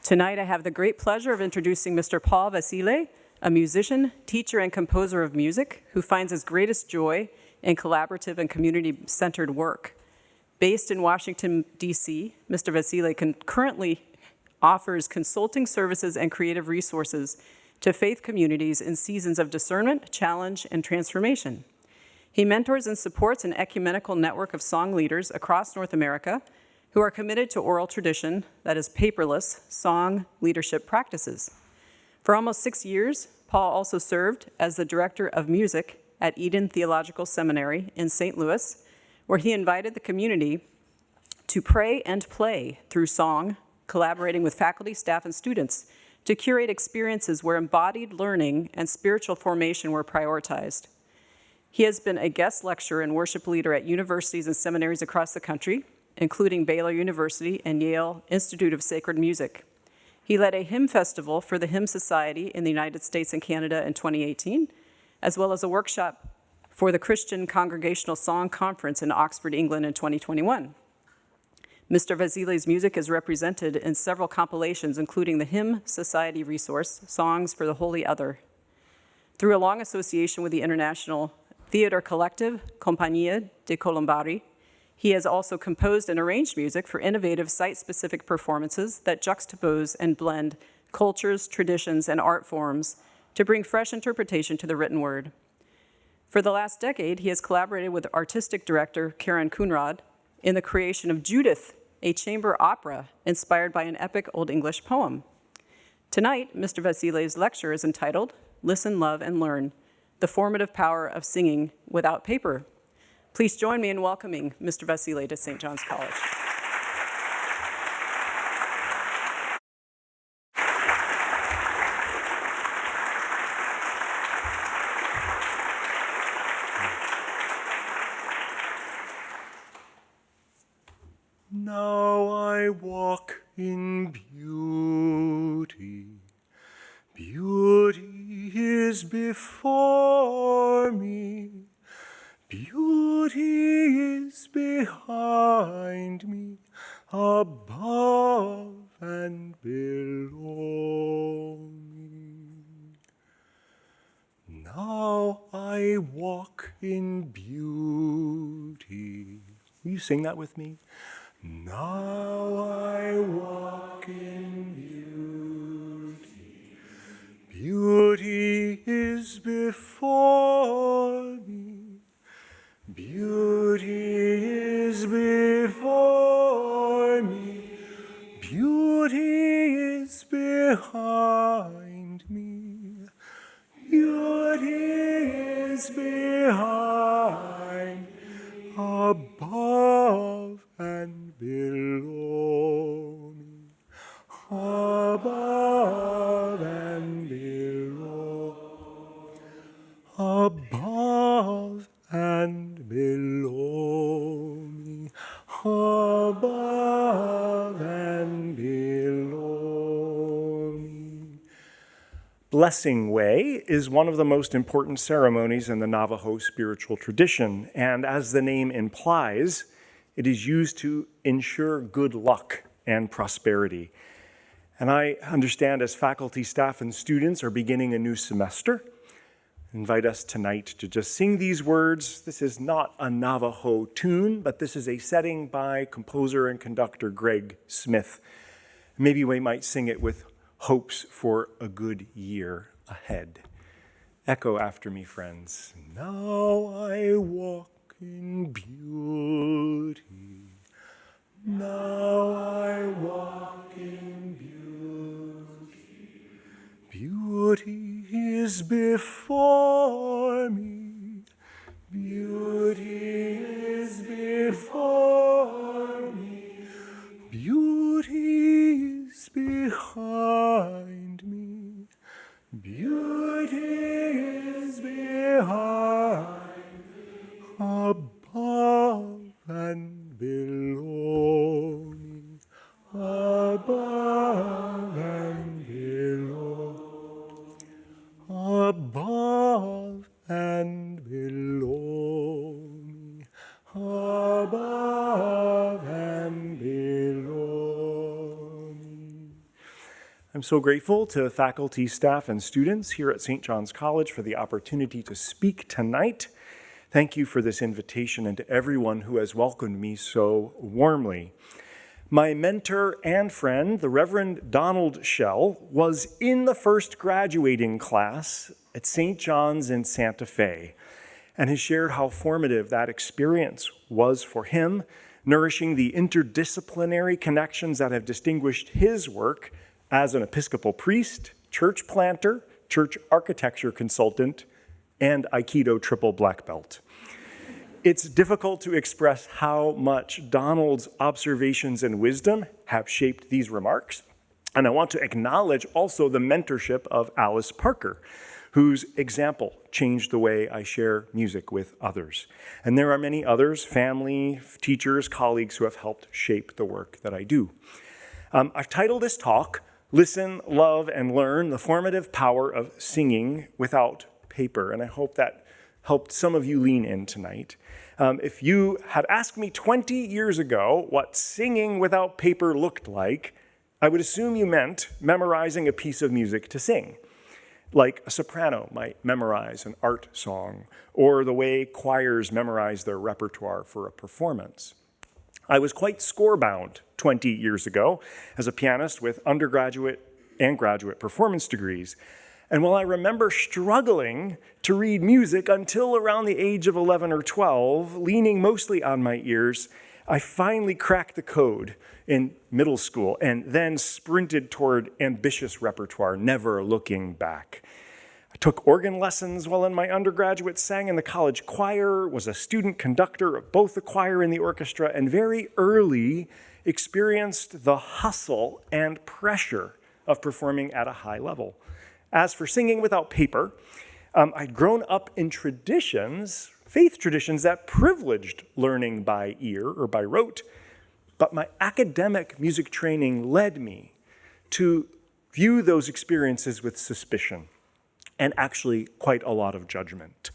Tonight, I have the great pleasure of introducing Mr. Paul Vasile, a musician, teacher, and composer of music who finds his greatest joy in collaborative and community-centered work. Based in Washington, D.C., Mr. Vasile currently offers consulting services and creative resources to faith communities in seasons of discernment, challenge, and transformation. He mentors and supports an ecumenical network of song leaders across North America who are committed to oral tradition, that is paperless, song leadership practices. For almost 6 years, Paul also served as the director of music at Eden Theological Seminary in St. Louis, where he invited the community to pray and play through song, collaborating with faculty, staff, and students to curate experiences where embodied learning and spiritual formation were prioritized. He has been a guest lecturer and worship leader at universities and seminaries across the country, including Baylor University and Yale Institute of Sacred Music. He led a hymn festival for the Hymn Society in the United States and Canada in 2018, as well as a workshop for the Christian Congregational Song Conference in Oxford, England in 2021. Mr. Vasile's music is represented in several compilations, including the Hymn Society resource, Songs for the Holy Other. Through a long association with the international theater collective Compagnia dei Colombari, he has also composed and arranged music for innovative site-specific performances that juxtapose and blend cultures, traditions, and art forms to bring fresh interpretation to the written word. For the last decade, he has collaborated with artistic director Karen Coonrod in the creation of Judith, a chamber opera inspired by an epic Old English poem. Tonight, Mr. Vasile's lecture is entitled Listen, Love, and Learn, the Formative Power of Singing Without Paper. Please join me in welcoming Mr. Vasile to St. John's College. Now I walk in beauty. Beauty is before me. Beauty is behind me, above and below me. Now I walk in beauty. Will you sing that with me? Now I walk in beauty. Beauty is before me. Beauty is before me. Beauty is behind me. Beauty is behind, above and below me. Above and below. Above and below me, above and below me. Blessing Way is one of the most important ceremonies in the Navajo spiritual tradition, and as the name implies, it is used to ensure good luck and prosperity. And I understand as faculty, staff, and students are beginning a new semester, invite us tonight to just sing these words. This is not a Navajo tune, but this is a setting by composer and conductor Greg Smith. Maybe we might sing it with hopes for a good year ahead. Echo after me, friends. Now I walk in beauty. Now I walk in beauty. Beauty is before me. Beauty is before me. Beauty is behind me. Beauty is behind, above and below me. Above and below. Above I'm so grateful to faculty, staff, and students here at St. John's College for the opportunity to speak tonight. Thank you for this invitation and to everyone who has welcomed me so warmly. My mentor and friend, the Reverend Donald Schell, was in the first graduating class at St. John's in Santa Fe and has shared how formative that experience was for him, nourishing the interdisciplinary connections that have distinguished his work as an Episcopal priest, church planter, church architecture consultant, and Aikido triple black belt. It's difficult to express how much Donald's observations and wisdom have shaped these remarks. And I want to acknowledge also the mentorship of Alice Parker, whose example changed the way I share music with others. And there are many others, family, teachers, colleagues who have helped shape the work that I do. I've titled this talk, Listen, Love, and Learn, the Formative Power of Singing Without Paper. And I hope that helped some of you lean in tonight. If you had asked me 20 years ago what singing without paper looked like, I would assume you meant memorizing a piece of music to sing, like a soprano might memorize an art song, or the way choirs memorize their repertoire for a performance. I was quite scorebound 20 years ago as a pianist with undergraduate and graduate performance degrees. And while I remember struggling to read music until around the age of 11 or 12, leaning mostly on my ears, I finally cracked the code in middle school and then sprinted toward ambitious repertoire, never looking back. I took organ lessons while in my undergraduate, sang in the college choir, was a student conductor of both the choir and the orchestra, and very early experienced the hustle and pressure of performing at a high level. As for singing without paper, I'd grown up in traditions, faith traditions that privileged learning by ear or by rote, but my academic music training led me to view those experiences with suspicion and actually quite a lot of judgment.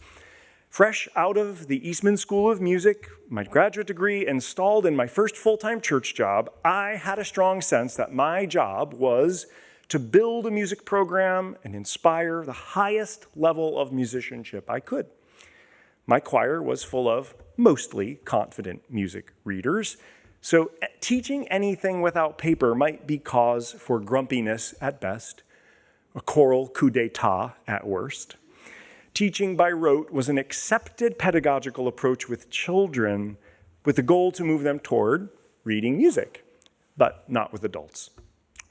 Fresh out of the Eastman School of Music, my graduate degree installed in my first full-time church job, I had a strong sense that my job was to build a music program and inspire the highest level of musicianship I could. My choir was full of mostly confident music readers, so teaching anything without paper might be cause for grumpiness at best, a choral coup d'etat at worst. Teaching by rote was an accepted pedagogical approach with children with the goal to move them toward reading music, but not with adults.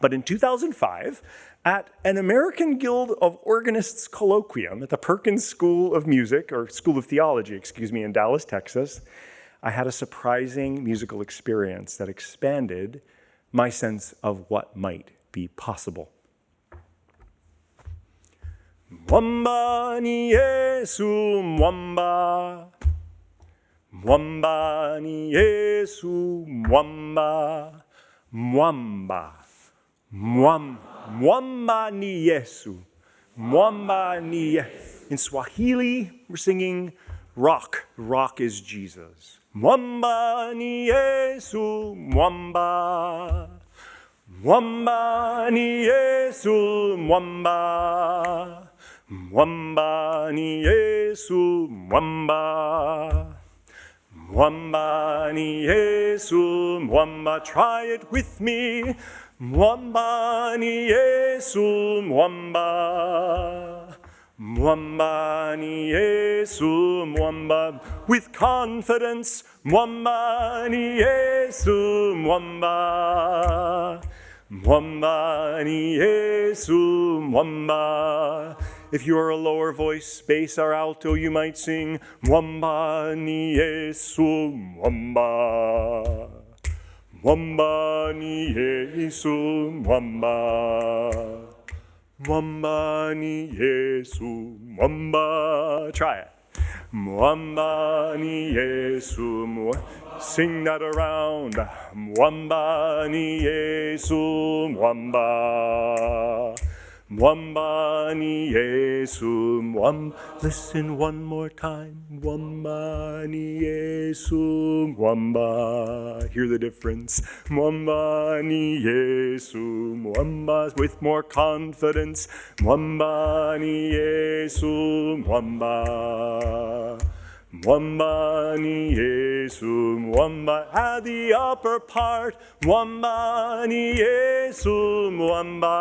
But in 2005, at an American Guild of Organists colloquium at the Perkins School of Music, or School of Theology, in Dallas, Texas, I had a surprising musical experience that expanded my sense of what might be possible. Mwamba ni Yesu, mwamba. Mwamba ni Yesu, mwamba. Mwamba. Mwamba ni Yesu. Mwamba ni Yesu. In Swahili, we're singing rock. Rock is Jesus. Mwamba ni Yesu, mwamba. Mwamba ni Yesu, mwamba. Mwamba ni Yesu, mwamba. Mwamba ni Yesu, mwamba. Try it with me. Mwamba ni Yesu, mwamba. Mwamba ni Yesu, mwamba. With confidence, mwamba ni Yesu, mwamba. Mwamba ni Yesu, mwamba. If you are a lower voice, bass or alto, you might sing Mwamba ni Yesu, mwamba. Mwamba ni Yesu, mwamba. Mwamba ni Yesu, mwamba. Try it. Mwamba ni Yesu, sing that around. Mwamba ni Yesu, mwamba. Mwamba ni Yesu, mwamba. Listen one more time. Mwamba ni Yesu, mwamba. Hear the difference. Mwamba ni Yesu, mwamba. With more confidence. Mwamba ni Yesu, mwamba. Mwamba ni Yesu, mwamba. At the upper part. Mwamba ni Yesu, mwamba.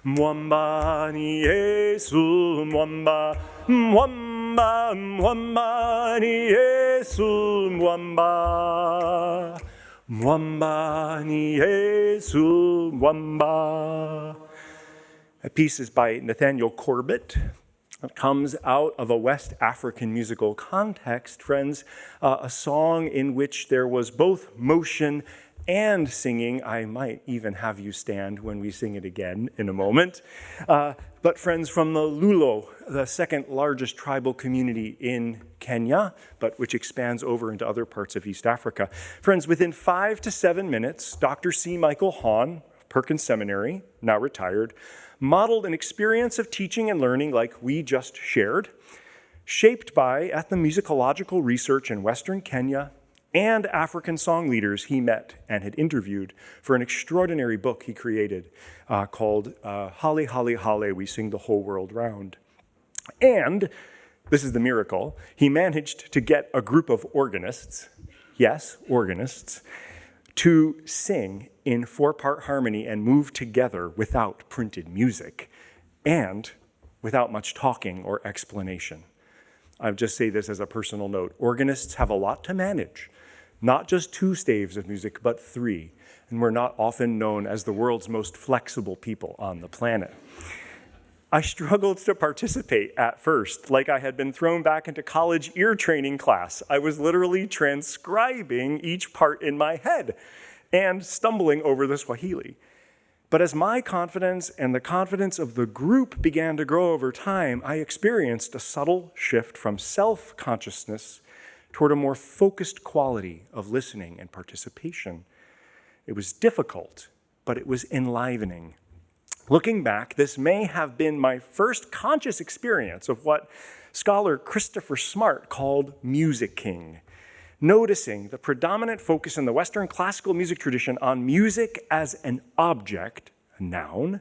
Mwamba ni Yesu, mwamba. Mwamba, mwamba ni Yesu, mwamba. Mwamba ni Yesu, mwamba. That piece is by Nathaniel Corbett. It comes out of a West African musical context, friends, a song in which there was both motion and singing. I might even have you stand when we sing it again in a moment. But friends, from the Lulo, the second largest tribal community in Kenya, but which expands over into other parts of East Africa. Friends, within 5 to 7 minutes, Dr. C. Michael Hahn, Perkins Seminary, now retired, modeled an experience of teaching and learning like we just shared, shaped by ethnomusicological research in Western Kenya and African song leaders he met and had interviewed for an extraordinary book he created called Holly, Holly, Holly, We Sing the Whole World Round. And, this is the miracle, he managed to get a group of organists, yes, organists, to sing in 4-part harmony and move together without printed music and without much talking or explanation. I'll just say this as a personal note. Organists have a lot to manage, not just 2 staves of music, but 3. And we're not often known as the world's most flexible people on the planet. I struggled to participate at first, like I had been thrown back into college ear training class. I was literally transcribing each part in my head and stumbling over the Swahili. But as my confidence and the confidence of the group began to grow over time, I experienced a subtle shift from self-consciousness toward a more focused quality of listening and participation. It was difficult, but it was enlivening. Looking back, this may have been my first conscious experience of what scholar Christopher Smart called musicking, noticing the predominant focus in the Western classical music tradition on music as an object, a noun.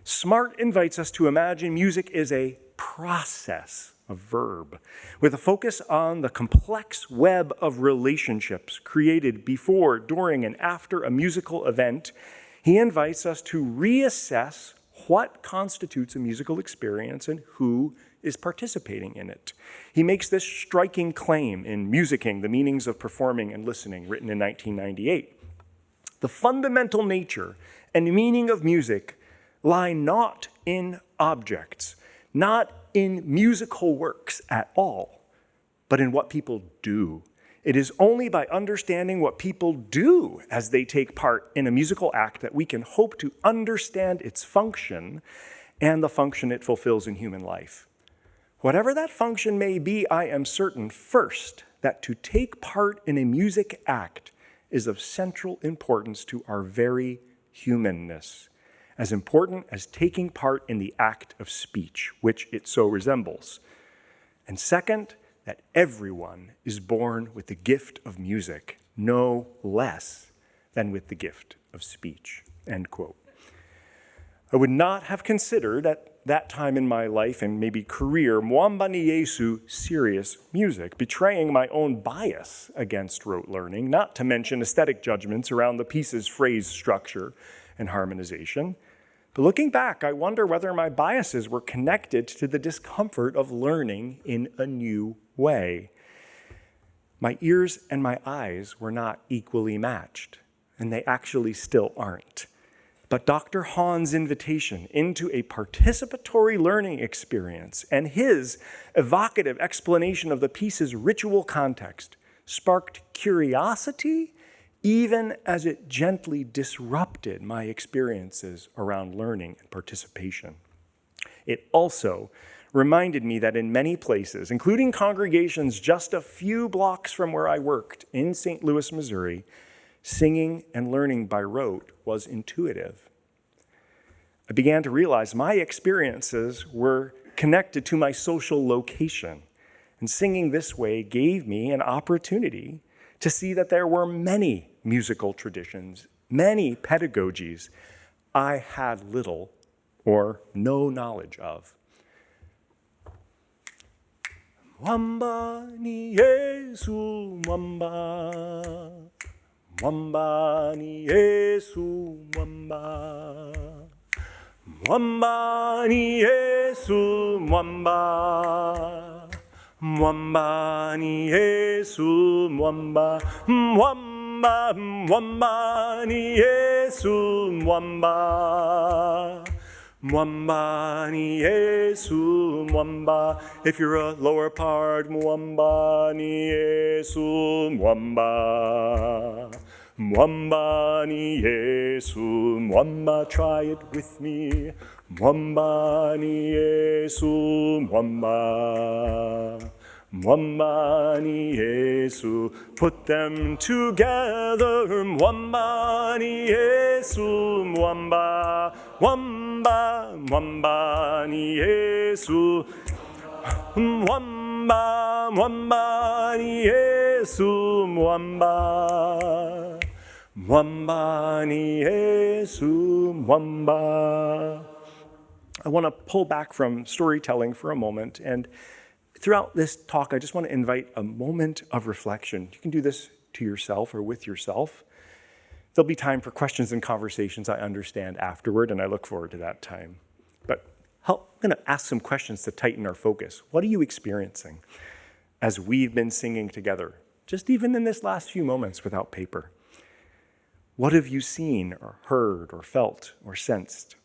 Smart invites us to imagine music is a process, a verb, with a focus on the complex web of relationships created before, during, and after a musical event. He invites us to reassess what constitutes a musical experience and who is participating in it. He makes this striking claim in Musicking, The Meanings of Performing and Listening, written in 1998. The fundamental nature and meaning of music lie not in objects, not in musical works at all, but in what people do. It is only by understanding what people do as they take part in a musical act that we can hope to understand its function and the function it fulfills in human life. Whatever that function may be, I am certain, first, that to take part in a music act is of central importance to our very humanness, as important as taking part in the act of speech, which it so resembles. And second, that everyone is born with the gift of music, no less than with the gift of speech, end quote. I would not have considered at that time in my life and maybe career Mwamba ni Yesu serious music, betraying my own bias against rote learning, not to mention aesthetic judgments around the piece's phrase structure and harmonization. But looking back, I wonder whether my biases were connected to the discomfort of learning in a new way. My ears and my eyes were not equally matched, and they actually still aren't. But Dr. Hahn's invitation into a participatory learning experience and his evocative explanation of the piece's ritual context sparked curiosity, even as it gently disrupted my experiences around learning and participation. It also reminded me that in many places, including congregations just a few blocks from where I worked in St. Louis, Missouri, singing and learning by rote was intuitive. I began to realize my experiences were connected to my social location. And singing this way gave me an opportunity to see that there were many musical traditions, many pedagogies I had little or no knowledge of. Mwamba ni Yesu mwamba, mwamba ni Yesu mwamba, mwamba ni Yesu mwamba, mwamba ni Yesu mwamba, mwamba, mwamba ni Yesu mwamba. Mwamba ni Yesu mwamba. If you're a lower part, mwamba ni Yesu mwamba. Mwamba ni Yesu mwamba. Try it with me. Mwamba ni Yesu mwamba. Mwamba ni Yesu. Put them together. Mwamba ni Yesu mwamba. Mwamba, mwamba ni Yesu. Mwamba, mwamba ni Yesu mwamba. Mwamba ni Yesu mwamba. I want to pull back from storytelling for a moment, and throughout this talk, I just want to invite a moment of reflection. You can do this to yourself or with yourself. There'll be time for questions and conversations, I understand, afterward, and I look forward to that time. But I'm going to ask some questions to tighten our focus. What are you experiencing as we've been singing together, just even in this last few moments without paper? What have you seen or heard or felt or sensed?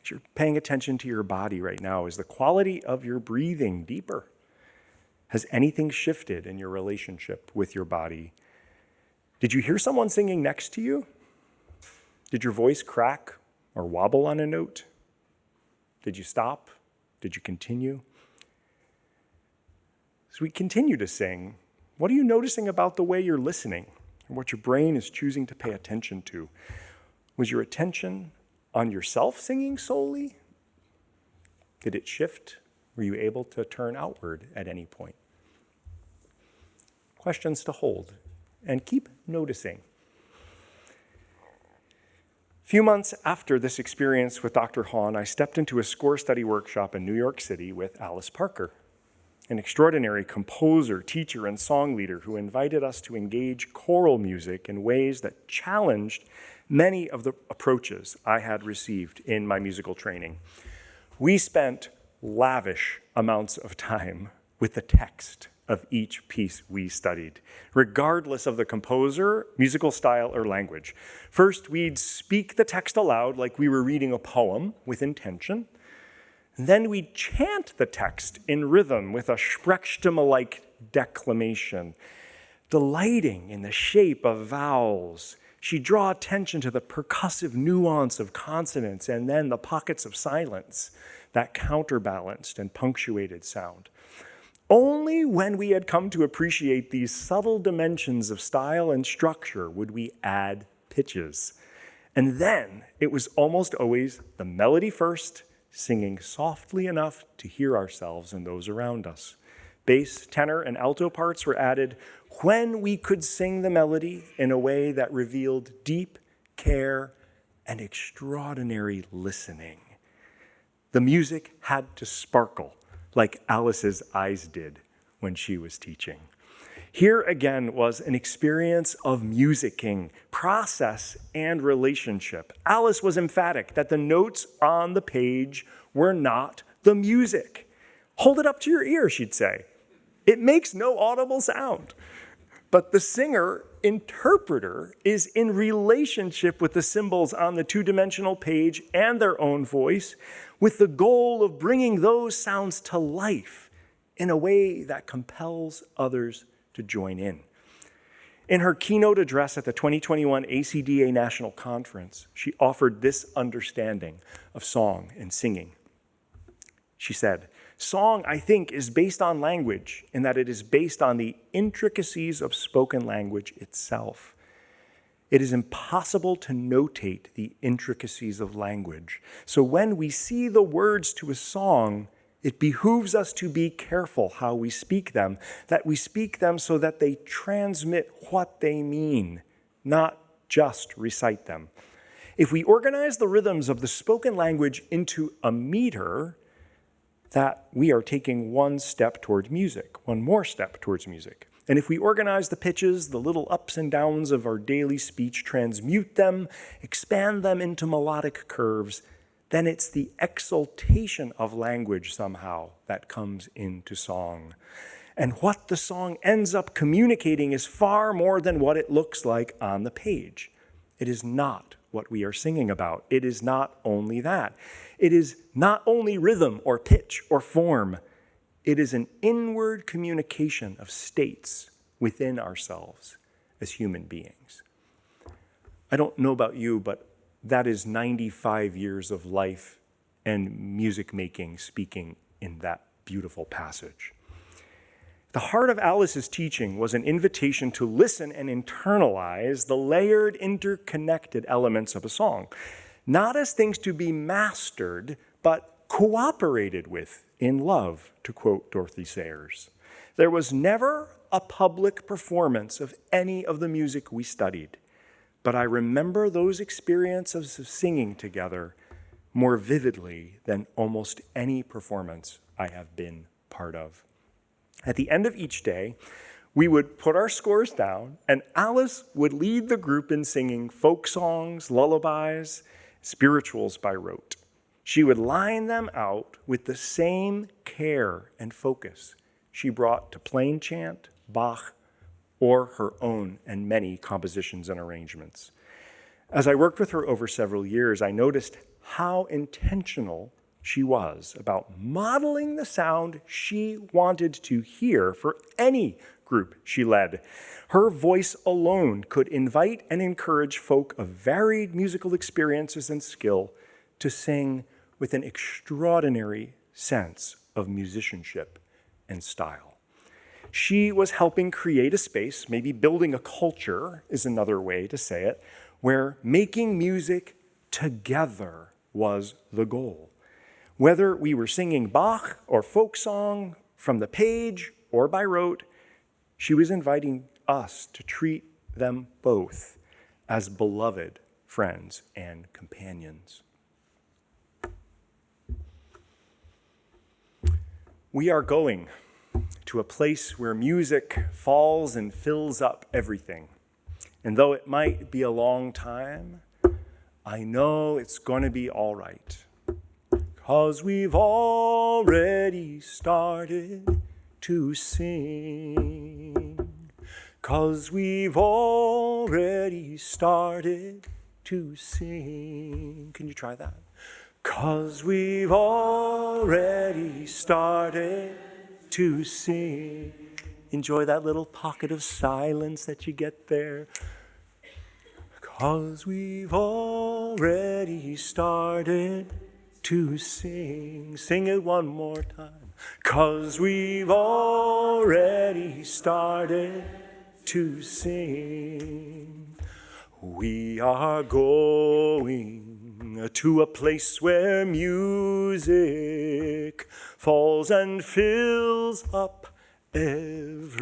As you're paying attention to your body right now, is the quality of your breathing deeper? Has anything shifted in your relationship with your body? Did you hear someone singing next to you? Did your voice crack or wobble on a note? Did you stop? Did you continue? As we continue to sing, what are you noticing about the way you're listening and what your brain is choosing to pay attention to? Was your attention on yourself singing solely? Did it shift? Were you able to turn outward at any point? Questions to hold. And keep noticing. A few months after this experience with Dr. Hahn, I stepped into a score study workshop in New York City with Alice Parker, an extraordinary composer, teacher, and song leader who invited us to engage choral music in ways that challenged many of the approaches I had received in my musical training. We spent lavish amounts of time with the text of each piece we studied, regardless of the composer, musical style, or language. First, we'd speak the text aloud like we were reading a poem with intention. Then we'd chant the text in rhythm with a Sprechstimme-like declamation, delighting in the shape of vowels. She'd draw attention to the percussive nuance of consonants and then the pockets of silence that counterbalanced and punctuated sound. Only when we had come to appreciate these subtle dimensions of style and structure would we add pitches. And then it was almost always the melody first, singing softly enough to hear ourselves and those around us. Bass, tenor, and alto parts were added when we could sing the melody in a way that revealed deep care and extraordinary listening. The music had to sparkle like Alice's eyes did when she was teaching. Here again was an experience of musicking, process, and relationship. Alice was emphatic that the notes on the page were not the music. Hold it up to your ear, she'd say. It makes no audible sound. But the singer-interpreter is in relationship with the symbols on the two-dimensional page and their own voice, with the goal of bringing those sounds to life in a way that compels others to join in. In her keynote address at the 2021 ACDA National Conference, she offered this understanding of song and singing. She said, "Song, I think, is based on language in that it is based on the intricacies of spoken language itself. It is impossible to notate the intricacies of language. So when we see the words to a song, it behooves us to be careful how we speak them, that we speak them so that they transmit what they mean, not just recite them. If we organize the rhythms of the spoken language into a meter, that we are taking one step toward music, one more step towards music. And if we organize the pitches, the little ups and downs of our daily speech, transmute them, expand them into melodic curves, then it's the exaltation of language somehow that comes into song. And what the song ends up communicating is far more than what it looks like on the page. It is not what we are singing about. It is not only that. It is not only rhythm or pitch or form. It is an inward communication of states within ourselves as human beings. I don't know about you, but that is 95 years of life and music making speaking in that beautiful passage. The heart of Alice's teaching was an invitation to listen and internalize the layered, interconnected elements of a song, not as things to be mastered, but cooperated with in love, to quote Dorothy Sayers. There was never a public performance of any of the music we studied, but I remember those experiences of singing together more vividly than almost any performance I have been part of. At the end of each day, we would put our scores down, and Alice would lead the group in singing folk songs, lullabies, spirituals by rote. She would line them out with the same care and focus she brought to plain chant, Bach, or her own and many compositions and arrangements. As I worked with her over several years, I noticed how intentional she was about modeling the sound she wanted to hear for any group she led. Her voice alone could invite and encourage folk of varied musical experiences and skill to sing with an extraordinary sense of musicianship and style. She was helping create a space, maybe building a culture is another way to say it, where making music together was the goal. Whether we were singing Bach or folk song from the page or by rote, she was inviting us to treat them both as beloved friends and companions. We are going to a place where music falls and fills up everything. And though it might be a long time, I know it's going to be all right. 'Cause we've already started to sing. 'Cause we've already started to sing. Can you try that? 'Cause we've already started to sing. Enjoy that little pocket of silence that you get there. 'Cause we've already started to sing. Sing it one more time. 'Cause we've already started to sing. We are going to a place where music falls and fills up everything.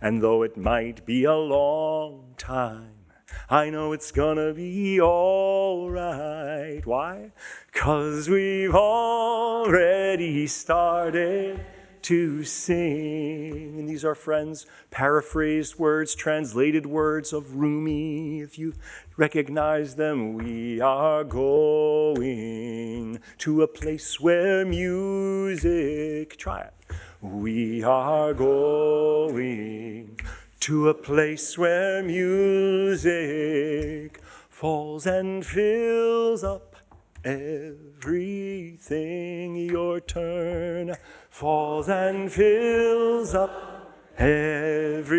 And though it might be a long time, I know it's gonna be all right. Why? 'Cause we've already started to sing. And these are, friends, paraphrased words, translated words of Rumi. If you recognize them, we are going to a place where music, try it. We are going to a place where music falls and fills up everything. Your turn. Falls and fills up everything.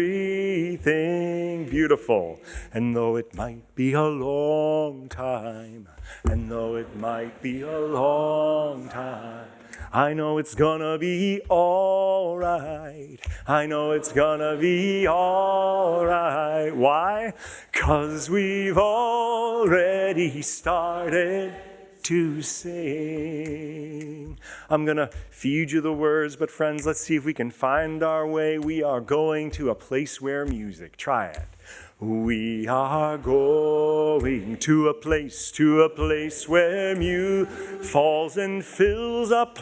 Beautiful. And though it might be a long time, and though it might be a long time, I know it's gonna be all right. I know it's gonna be all right. Why? 'Cause we've already started to sing. I'm gonna feed you the words, but friends, let's see if we can find our way. We are going to a place where music. Try it. We are going to a place where music falls and fills up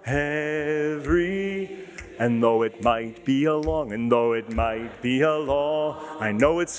every. And though it might be a long, I know it's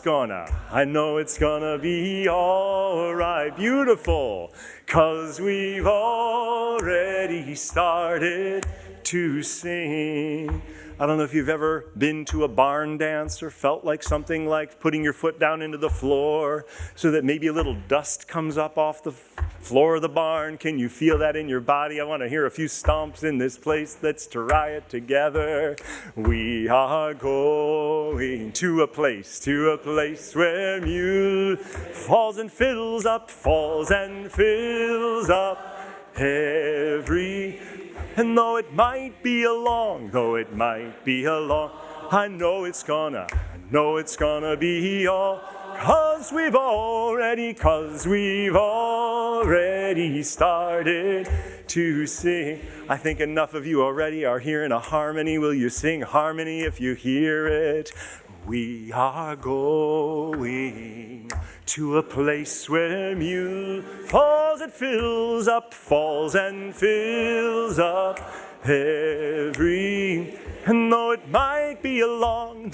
gonna be all right. Beautiful, 'cause we've already started to sing. I don't know if you've ever been to a barn dance or felt like something like putting your foot down into the floor so that maybe a little dust comes up off the floor of the barn. Can you feel that in your body? I want to hear a few stomps in this place. Let's try it together. We are going to a place where music falls and fills up every. And though it might be a long, I know it's gonna be all, 'cause we've already started to sing. I think enough of you already are hearing a harmony. Will you sing harmony if you hear it? We are going to a place where music falls and fills up every. And though it might be a long,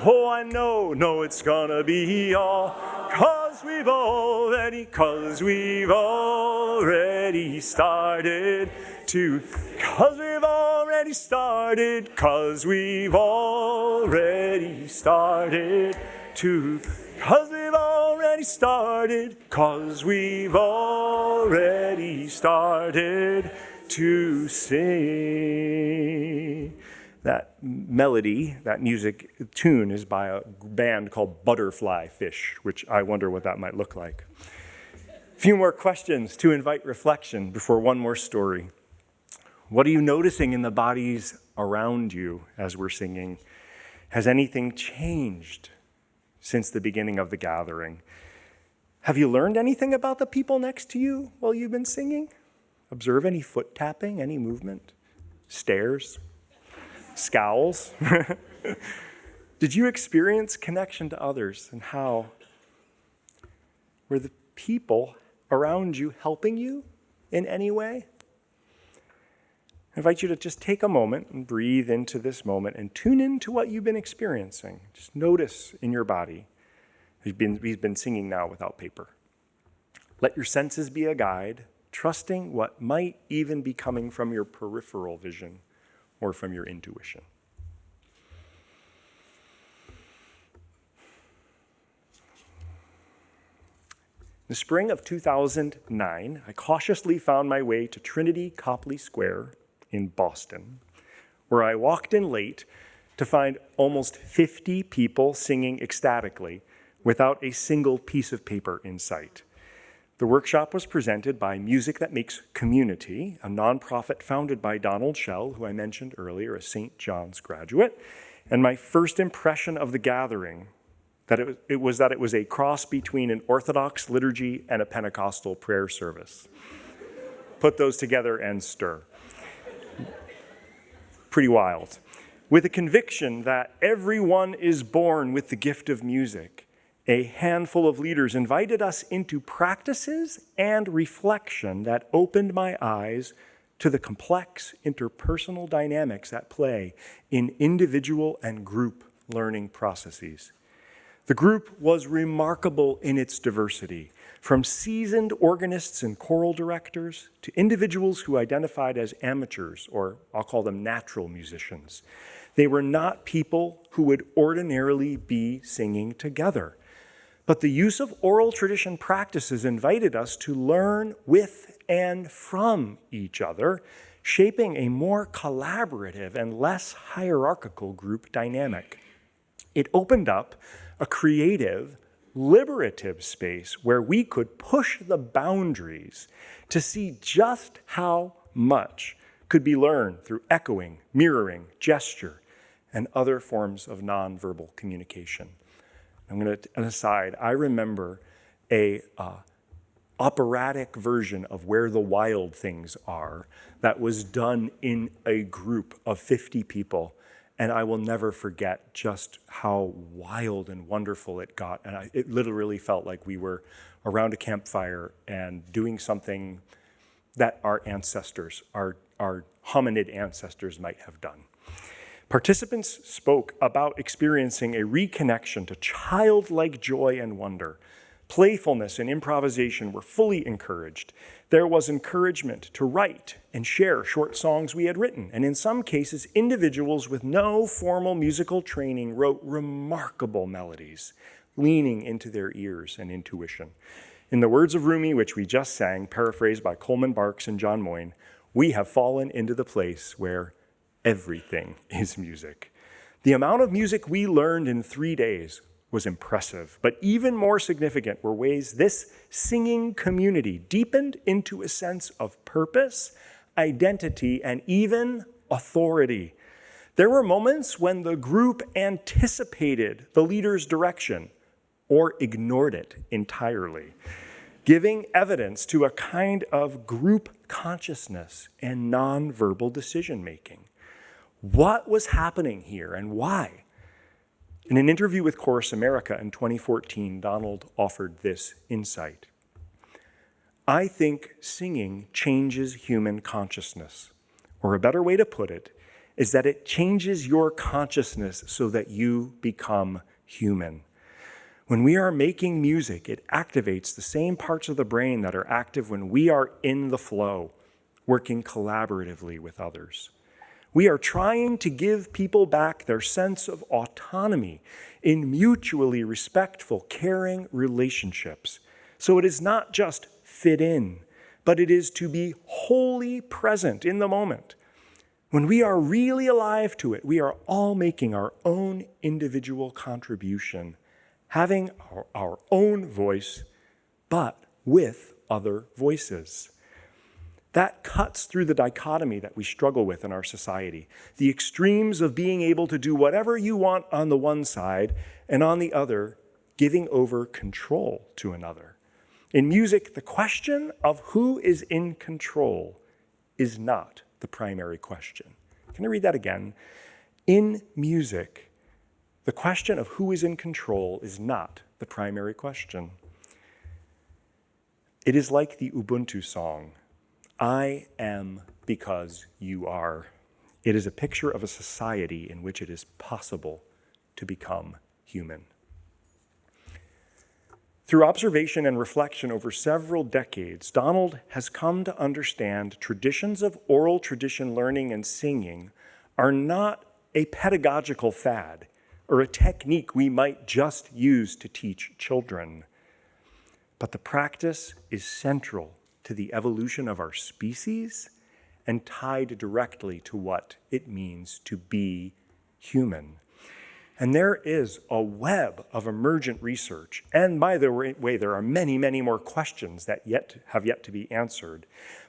oh, I know it's gonna be all, 'cause we've already started to, 'cause we've already started to, 'cause we've already started to sing. That melody, that music tune is by a band called Butterfly Fish, which I wonder what that might look like. A few more questions to invite reflection before one more story. What are you noticing in the bodies around you as we're singing? Has anything changed since the beginning of the gathering? Have you learned anything about the people next to you while you've been singing? Observe any foot tapping, any movement, stares, scowls. Did you experience connection to others, and how? Were the people around you helping you in any way? I invite you to just take a moment and breathe into this moment and tune into what you've been experiencing. Just notice in your body. We've been singing now without paper. Let your senses be a guide, trusting what might even be coming from your peripheral vision or from your intuition. In the spring of 2009, I cautiously found my way to Trinity Copley Square in Boston, where I walked in late to find almost 50 people singing ecstatically without a single piece of paper in sight. The workshop was presented by Music That Makes Community, a nonprofit founded by Donald Schell, who I mentioned earlier, a St. John's graduate. And my first impression of the gathering, that it was a cross between an Orthodox liturgy and a Pentecostal prayer service. Put those together and stir. Pretty wild. With a conviction that everyone is born with the gift of music, a handful of leaders invited us into practices and reflection that opened my eyes to the complex interpersonal dynamics at play in individual and group learning processes. The group was remarkable in its diversity, from seasoned organists and choral directors to individuals who identified as amateurs, or I'll call them natural musicians. They were not people who would ordinarily be singing together. But the use of oral tradition practices invited us to learn with and from each other, shaping a more collaborative and less hierarchical group dynamic. It opened up a creative liberative space where we could push the boundaries to see just how much could be learned through echoing, mirroring, gesture, and other forms of nonverbal communication. I'm going to, an aside, I remember a operatic version of Where the Wild Things Are that was done in a group of 50 people. And I will never forget just how wild and wonderful it got. And it literally felt like we were around a campfire and doing something that our ancestors, our hominid ancestors might have done. Participants spoke about experiencing a reconnection to childlike joy and wonder. Playfulness and improvisation were fully encouraged. There was encouragement to write and share short songs we had written, and in some cases, individuals with no formal musical training wrote remarkable melodies, leaning into their ears and intuition. In the words of Rumi, which we just sang, paraphrased by Coleman Barks and John Moyne, we have fallen into the place where everything is music. The amount of music we learned in 3 days was impressive, but even more significant were ways this singing community deepened into a sense of purpose, identity, and even authority. There were moments when the group anticipated the leader's direction or ignored it entirely, giving evidence to a kind of group consciousness and nonverbal decision-making. What was happening here and why? In an interview with Chorus America in 2014, Donald offered this insight. I think singing changes human consciousness, or a better way to put it is that it changes your consciousness so that you become human. When we are making music, it activates the same parts of the brain that are active when we are in the flow, working collaboratively with others. We are trying to give people back their sense of autonomy in mutually respectful, caring relationships. So it is not just fit in, but it is to be wholly present in the moment. When we are really alive to it, we are all making our own individual contribution, having our own voice, but with other voices. That cuts through the dichotomy that we struggle with in our society. The extremes of being able to do whatever you want on the one side, and on the other, giving over control to another. In music, the question of who is in control is not the primary question. Can I read that again? In music, the question of who is in control is not the primary question. It is like the Ubuntu song, I am because you are. It is a picture of a society in which it is possible to become human. Through observation and reflection over several decades, Donald has come to understand traditions of oral tradition learning and singing are not a pedagogical fad or a technique we might just use to teach children, but the practice is central to the evolution of our species and tied directly to what it means to be human. And there is a web of emergent research. And by the way, there are many, many more questions that have yet to be answered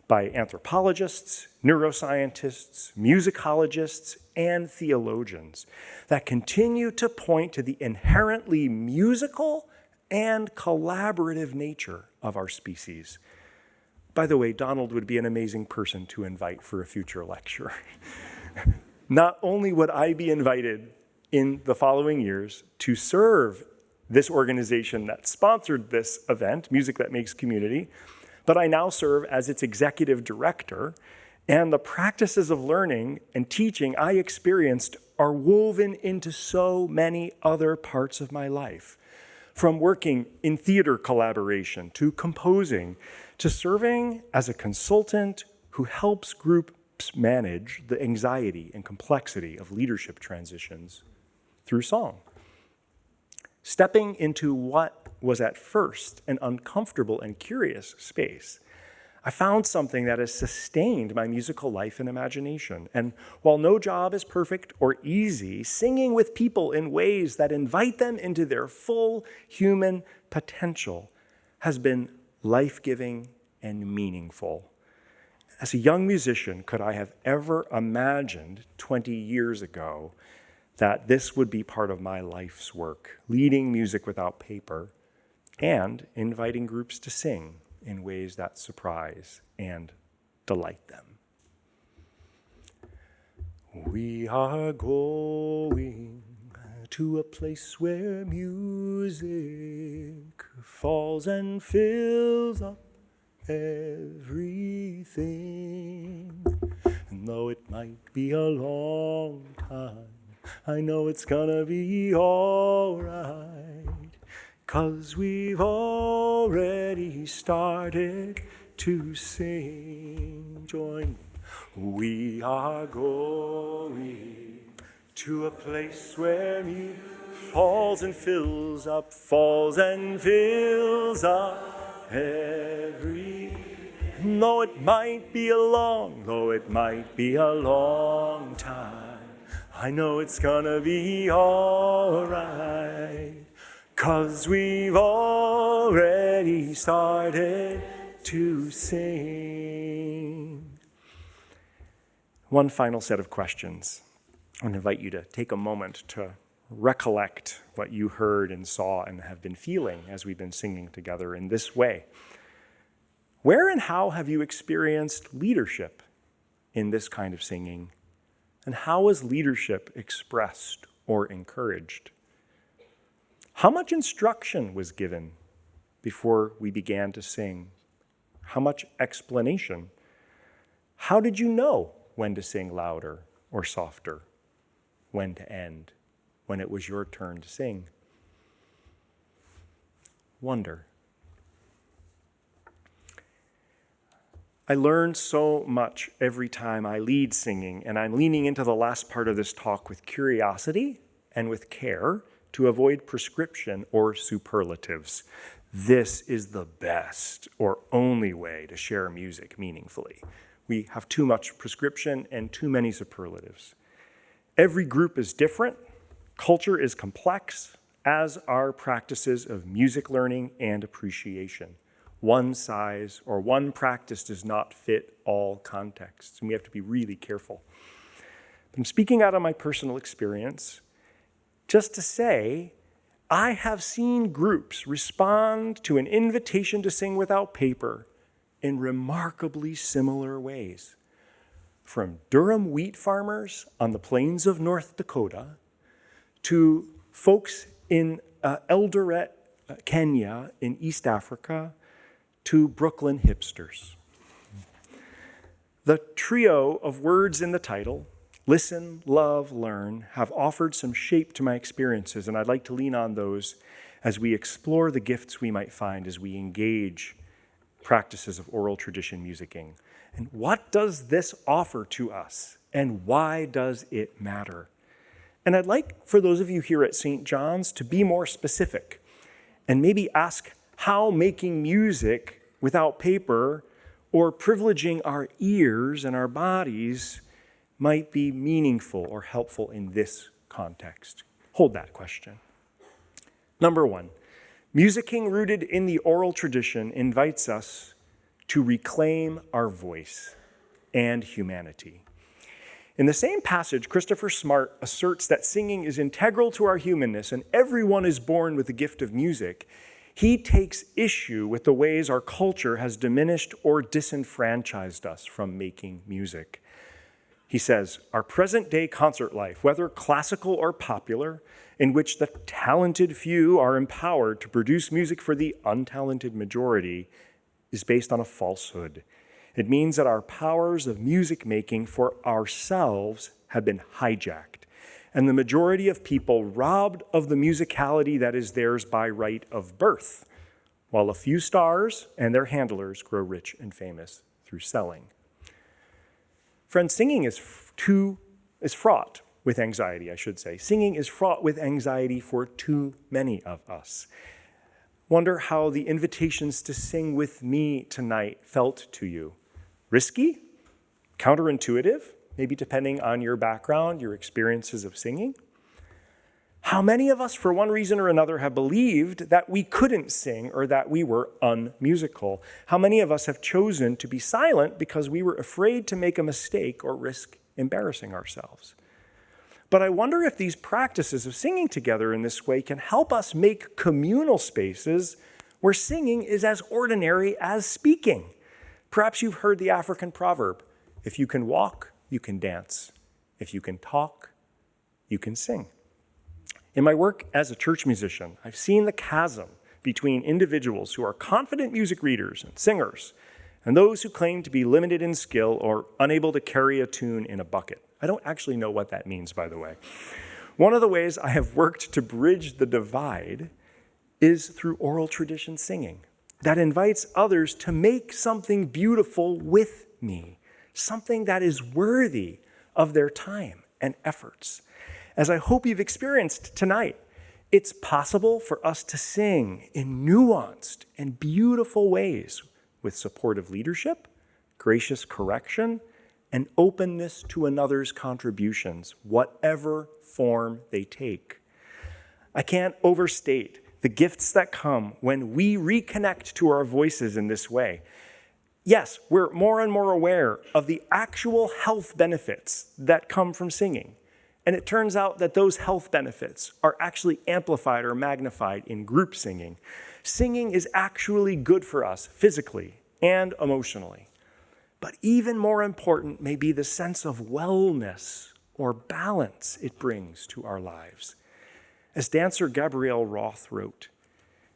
by anthropologists, neuroscientists, musicologists, and theologians that continue to point to the inherently musical and collaborative nature of our species. By the way, Donald would be an amazing person to invite for a future lecture. Not only would I be invited in the following years to serve this organization that sponsored this event, Music That Makes Community, but I now serve as its executive director, and the practices of learning and teaching I experienced are woven into so many other parts of my life. From working in theater collaboration, to composing, to serving as a consultant who helps groups manage the anxiety and complexity of leadership transitions through song. Stepping into what was at first an uncomfortable and curious space, I found something that has sustained my musical life and imagination. And while no job is perfect or easy, singing with people in ways that invite them into their full human potential has been life-giving and meaningful. As a young musician, could I have ever imagined 20 years ago that this would be part of my life's work, leading Music Without Paper and inviting groups to sing in ways that surprise and delight them? We are going to a place where music falls and fills up everything. And though it might be a long time, I know it's gonna be all right, 'cause we've already started to sing. Join me. We are going to a place where music falls and fills up every. Though it might be a long time, I know it's gonna be all right, 'cause we've already started to sing. One final set of questions. I want to invite you to take a moment to recollect what you heard and saw and have been feeling as we've been singing together in this way. Where and how have you experienced leadership in this kind of singing? And how was leadership expressed or encouraged? How much instruction was given before we began to sing? How much explanation? How did you know when to sing louder or softer? When to end? When it was your turn to sing? Wonder. I learn so much every time I lead singing, and I'm leaning into the last part of this talk with curiosity and with care to avoid prescription or superlatives. This is the best or only way to share music meaningfully. We have too much prescription and too many superlatives. Every group is different, culture is complex, as are practices of music learning and appreciation. One size or one practice does not fit all contexts, and we have to be really careful. I'm speaking out of my personal experience just to say I have seen groups respond to an invitation to sing without paper in remarkably similar ways. From Durham wheat farmers on the plains of North Dakota to folks in Eldoret, Kenya in East Africa, to Brooklyn hipsters. The trio of words in the title, listen, love, learn, have offered some shape to my experiences, and I'd like to lean on those as we explore the gifts we might find as we engage practices of oral tradition musicking. And what does this offer to us, and why does it matter? And I'd like for those of you here at St. John's to be more specific and maybe ask how making music without paper or privileging our ears and our bodies might be meaningful or helpful in this context. Hold that question. Number one, musicking rooted in the oral tradition invites us to reclaim our voice and humanity. In the same passage, Christopher Smart asserts that singing is integral to our humanness and everyone is born with the gift of music. He takes issue with the ways our culture has diminished or disenfranchised us from making music. He says, our present-day concert life, whether classical or popular, in which the talented few are empowered to produce music for the untalented majority, is based on a falsehood. It means that our powers of music making for ourselves have been hijacked, and the majority of people robbed of the musicality that is theirs by right of birth, while a few stars and their handlers grow rich and famous through selling. Friends, singing is fraught with anxiety, I should say. Singing is fraught with anxiety for too many of us. Wonder how the invitations to sing with me tonight felt to you. Risky? Counterintuitive? Maybe depending on your background, your experiences of singing? How many of us, for one reason or another, have believed that we couldn't sing or that we were unmusical? How many of us have chosen to be silent because we were afraid to make a mistake or risk embarrassing ourselves? But I wonder if these practices of singing together in this way can help us make communal spaces where singing is as ordinary as speaking. Perhaps you've heard the African proverb, if you can walk, you can dance. If you can talk, you can sing. In my work as a church musician, I've seen the chasm between individuals who are confident music readers and singers and those who claim to be limited in skill or unable to carry a tune in a bucket. I don't actually know what that means, by the way. One of the ways I have worked to bridge the divide is through oral tradition singing that invites others to make something beautiful with me, something that is worthy of their time and efforts. As I hope you've experienced tonight, it's possible for us to sing in nuanced and beautiful ways with supportive leadership, gracious correction, and openness to another's contributions, whatever form they take. I can't overstate the gifts that come when we reconnect to our voices in this way. Yes, we're more and more aware of the actual health benefits that come from singing. And it turns out that those health benefits are actually amplified or magnified in group singing. Singing is actually good for us physically and emotionally. But even more important may be the sense of wellness or balance it brings to our lives. As dancer Gabrielle Roth wrote,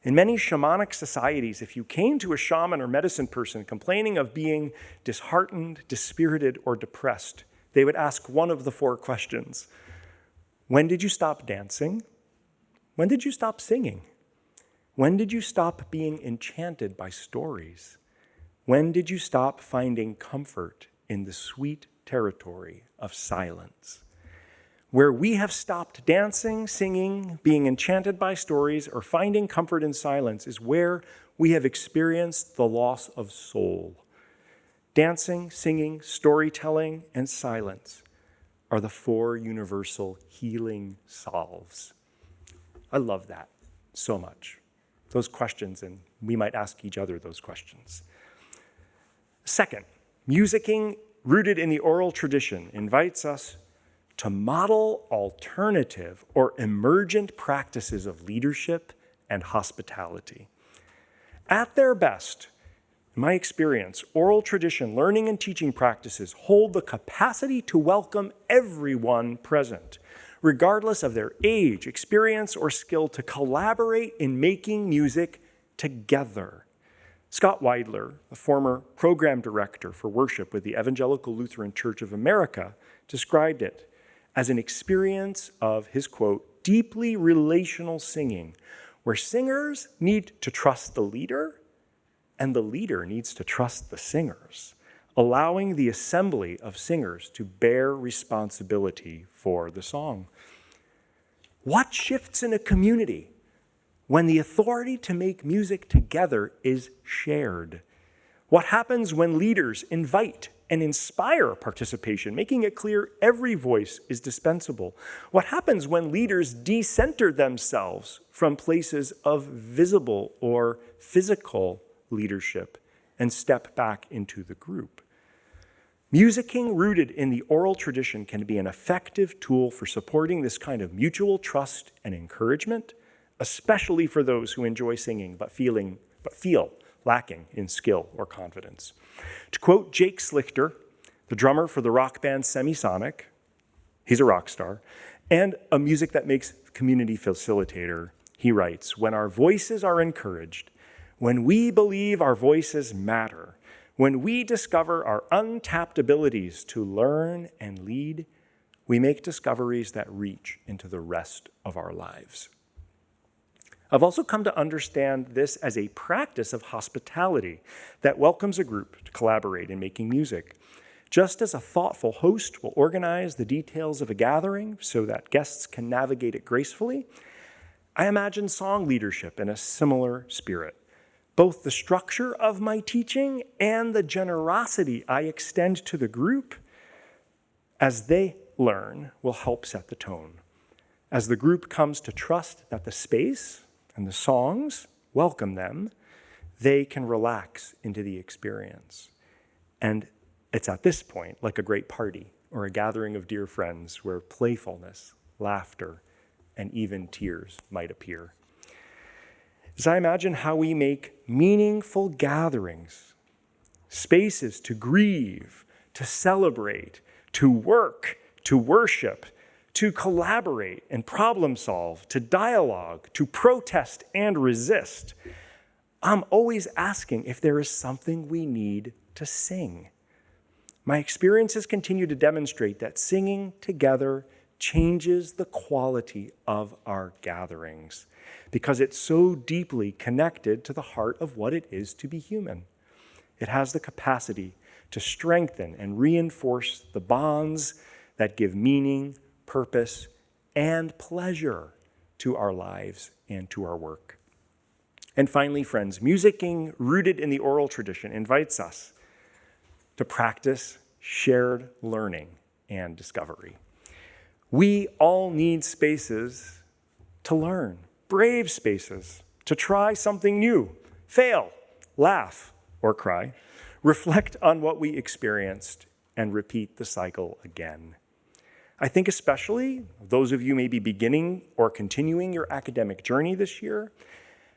in many shamanic societies, if you came to a shaman or medicine person complaining of being disheartened, dispirited, or depressed, they would ask one of the 4 questions. When did you stop dancing? When did you stop singing? When did you stop being enchanted by stories? When did you stop finding comfort in the sweet territory of silence? Where we have stopped dancing, singing, being enchanted by stories, or finding comfort in silence is where we have experienced the loss of soul. Dancing, singing, storytelling, and silence are the 4 universal healing salves. I love that so much. Those questions, and we might ask each other those questions. Second, musicking rooted in the oral tradition invites us to model alternative or emergent practices of leadership and hospitality. At their best, in my experience, oral tradition learning and teaching practices hold the capacity to welcome everyone present, regardless of their age, experience, or skill, to collaborate in making music together. Scott Weidler, the former program director for worship with the Evangelical Lutheran Church of America, described it as an experience of, his quote, deeply relational singing, where singers need to trust the leader and the leader needs to trust the singers, allowing the assembly of singers to bear responsibility for the song. What shifts in a community when the authority to make music together is shared? What happens when leaders invite and inspire participation, making it clear every voice is dispensable? What happens when leaders decenter themselves from places of visible or physical leadership and step back into the group? Musicking rooted in the oral tradition can be an effective tool for supporting this kind of mutual trust and encouragement, especially for those who enjoy singing but feel lacking in skill or confidence. To quote Jake Slichter, the drummer for the rock band Semisonic, he's a rock star, and a Music That Makes Community facilitator, he writes, when our voices are encouraged, when we believe our voices matter, when we discover our untapped abilities to learn and lead, we make discoveries that reach into the rest of our lives. I've also come to understand this as a practice of hospitality that welcomes a group to collaborate in making music. Just as a thoughtful host will organize the details of a gathering so that guests can navigate it gracefully, I imagine song leadership in a similar spirit. Both the structure of my teaching and the generosity I extend to the group as they learn will help set the tone. As the group comes to trust that the space and the songs welcome them, they can relax into the experience. And it's at this point, like a great party or a gathering of dear friends, where playfulness, laughter, and even tears might appear. As I imagine how we make meaningful gatherings, spaces to grieve, to celebrate, to work, to worship, to collaborate and problem solve, to dialogue, to protest and resist, I'm always asking if there is something we need to sing. My experiences continue to demonstrate that singing together changes the quality of our gatherings because it's so deeply connected to the heart of what it is to be human. It has the capacity to strengthen and reinforce the bonds that give meaning, purpose, and pleasure to our lives and to our work. And finally, friends, musicking rooted in the oral tradition invites us to practice shared learning and discovery. We all need spaces to learn, brave spaces to try something new, fail, laugh, or cry, reflect on what we experienced, and repeat the cycle again. I think especially those of you maybe beginning or continuing your academic journey this year,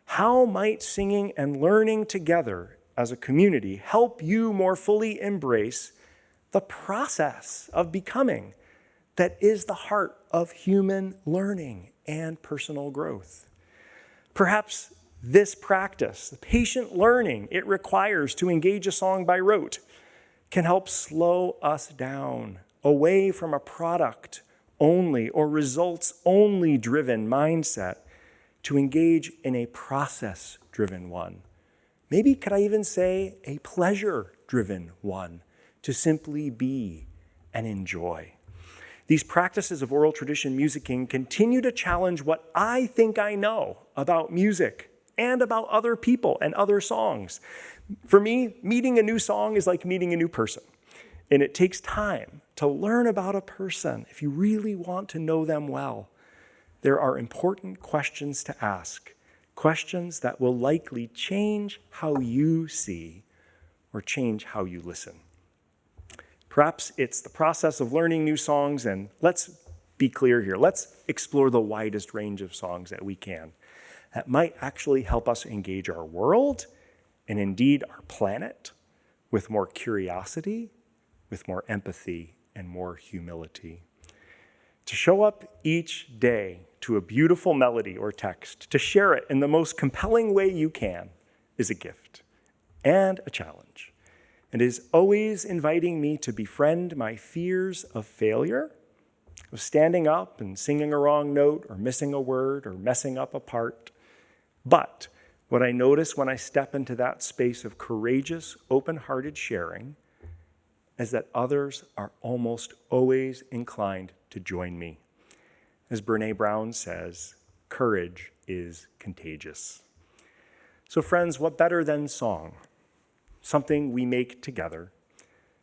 how might singing and learning together as a community help you more fully embrace the process of becoming that is the heart of human learning and personal growth? Perhaps this practice, the patient learning it requires to engage a song by rote, can help slow us down away from a product only or results only driven mindset to engage in a process driven one. Maybe could I even say a pleasure driven one, to simply be and enjoy. These practices of oral tradition musicking continue to challenge what I think I know about music and about other people and other songs. For me, meeting a new song is like meeting a new person. And it takes time to learn about a person if you really want to know them well. There are important questions to ask, questions that will likely change how you see or change how you listen. Perhaps it's the process of learning new songs, and let's be clear here. Let's explore the widest range of songs that we can. That might actually help us engage our world and indeed our planet with more curiosity, with more empathy, and more humility. To show up each day to a beautiful melody or text, to share it in the most compelling way you can, is a gift and a challenge. And is always inviting me to befriend my fears of failure, of standing up and singing a wrong note or missing a word or messing up a part. But what I notice when I step into that space of courageous, open-hearted sharing is that others are almost always inclined to join me. As Brené Brown says, courage is contagious. So friends, what better than song? Something we make together,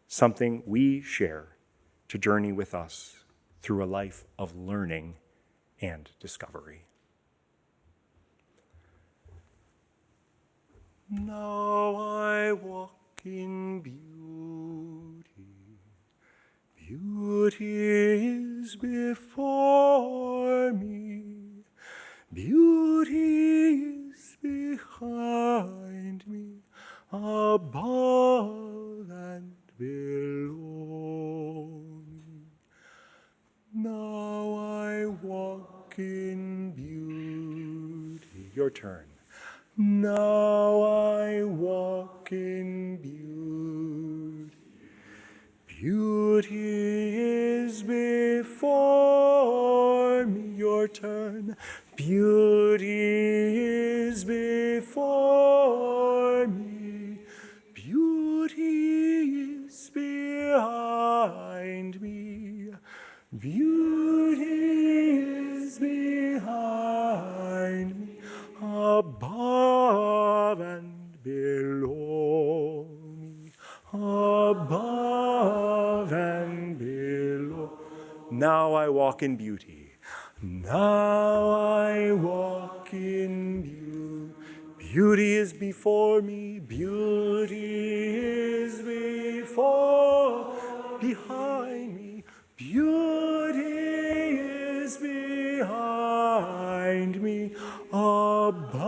something we share to journey with us through a life of learning and discovery. Now I walk in beauty. Beauty is before me. Beauty is behind me. Above and below me. Now I walk in beauty. Your turn. Now I walk in beauty. Beauty is before me. Your turn. Beauty is before me. Beauty is behind me. Beauty is behind above and below me, above and below. Now I walk in beauty. Now I walk in beauty. Beauty is before me. Beauty is behind me. Beauty is behind me. Above